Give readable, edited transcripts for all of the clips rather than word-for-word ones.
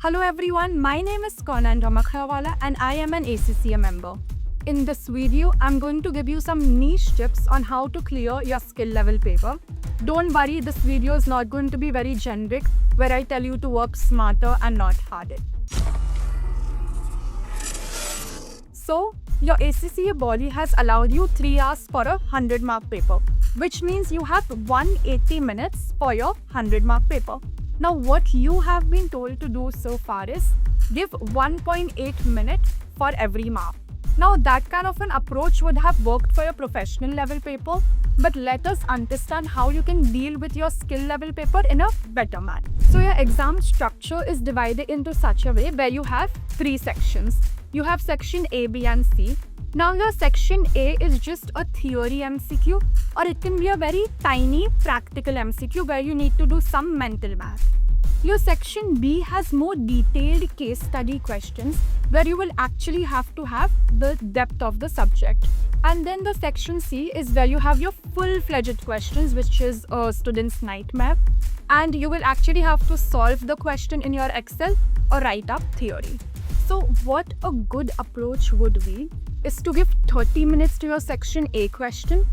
Hello everyone, my name is Conan Ramakhawala and I am an ACCA member. In this video, I'm going to give you some niche tips on how to clear your skill level paper. Don't worry, this video is not going to be very generic where I tell you to work smarter and not harder. So, your ACCA body has allowed you 3 hours for a 100-mark paper, which means you have 180 minutes for your 100-mark paper. Now, what you have been told to do so far is give 1.8 minutes for every mark. Now, that kind of an approach would have worked for your professional level paper, but let us understand how you can deal with your skill level paper in a better manner. So, your exam structure is divided into such a way where you have 3 sections. You have section A, B, and C. Now, your section A is just a theory MCQ, or it can be a very tiny practical MCQ where you need to do some mental math. Your section B has more detailed case study questions where you will actually have to have the depth of the subject. And then the section C is where you have your full-fledged questions, which is a student's nightmare. And you will actually have to solve the question in your Excel or write up theory. So what a good approach would be is to give 30 minutes to your section A question,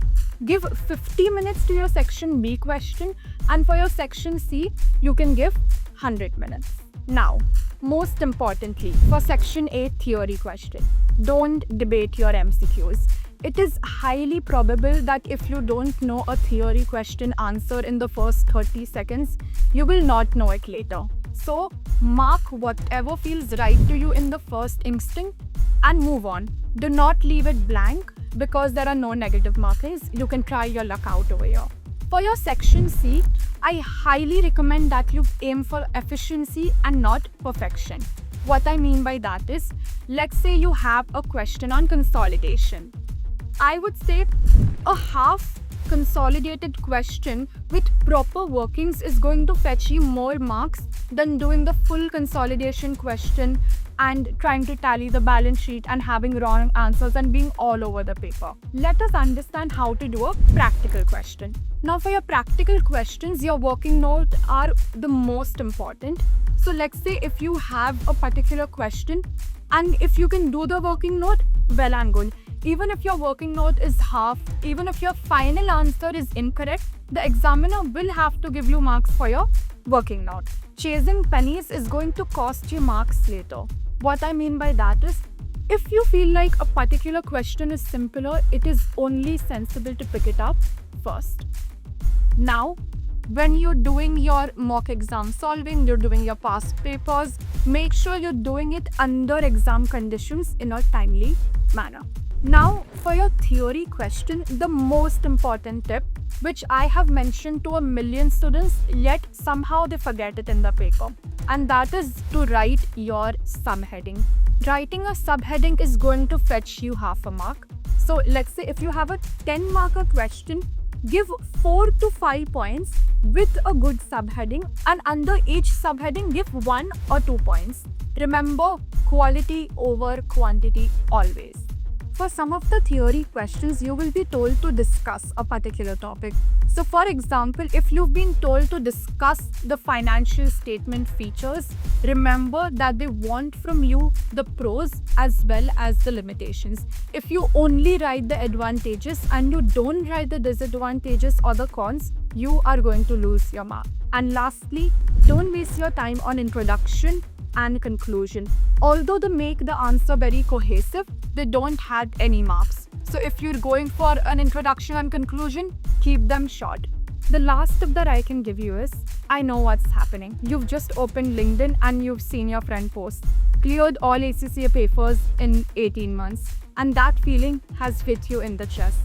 give 50 minutes to your section B question, and for your section C, you can give 100 minutes. Now, most importantly, for section A theory question, don't debate your MCQs. It is highly probable that if you don't know a theory question answer in the first 30 seconds, you will not know it later. So, mark whatever feels right to you in the first instinct and move on. Do not leave it blank because there are no negative markers. You can try your luck out over here. For your section C, I highly recommend that you aim for efficiency and not perfection. What I mean by that is, let's say you have a question on consolidation. I would say a half consolidated question with proper workings is going to fetch you more marks than doing the full consolidation question and trying to tally the balance sheet and having wrong answers and being all over the paper. Let us understand how to do a practical question. Now, for your practical questions, your working note are the most important. So let's say if you have a particular question and if you can do the working note, well and good. Even if your working note is half, even if your final answer is incorrect, the examiner will have to give you marks for your working note. Chasing pennies is going to cost you marks later. What I mean by that is, if you feel like a particular question is simpler, it is only sensible to pick it up first. Now, when you're doing your mock exam solving, you're doing your past papers, make sure you're doing it under exam conditions in a timely manner. Now, for your theory question, the most important tip, which I have mentioned to 1 million students, yet somehow they forget it in the paper, and that is to write your subheading. Writing a subheading is going to fetch you half a mark. So let's say if you have a 10-marker question, give 4 to 5 points with a good subheading, and under each subheading give 1 or 2 points. Remember, quality over quantity always. For some of the theory questions, you will be told to discuss a particular topic. So for example, if you've been told to discuss the financial statement features, remember that they want from you the pros as well as the limitations. If you only write the advantages and you don't write the disadvantages or the cons, you are going to lose your mark. And lastly, don't waste your time on introduction and conclusion. Although they make the answer very cohesive, they don't have any marks. So if you're going for an introduction and conclusion, keep them short. The last tip that I can give you is, I know what's happening. You've just opened LinkedIn and you've seen your friend post, cleared all ACCA papers in 18 months, and that feeling has hit you in the chest.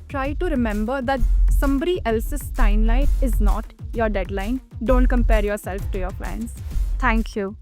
Try to remember that somebody else's timeline is not your deadline. Don't compare yourself to your friends. Thank you.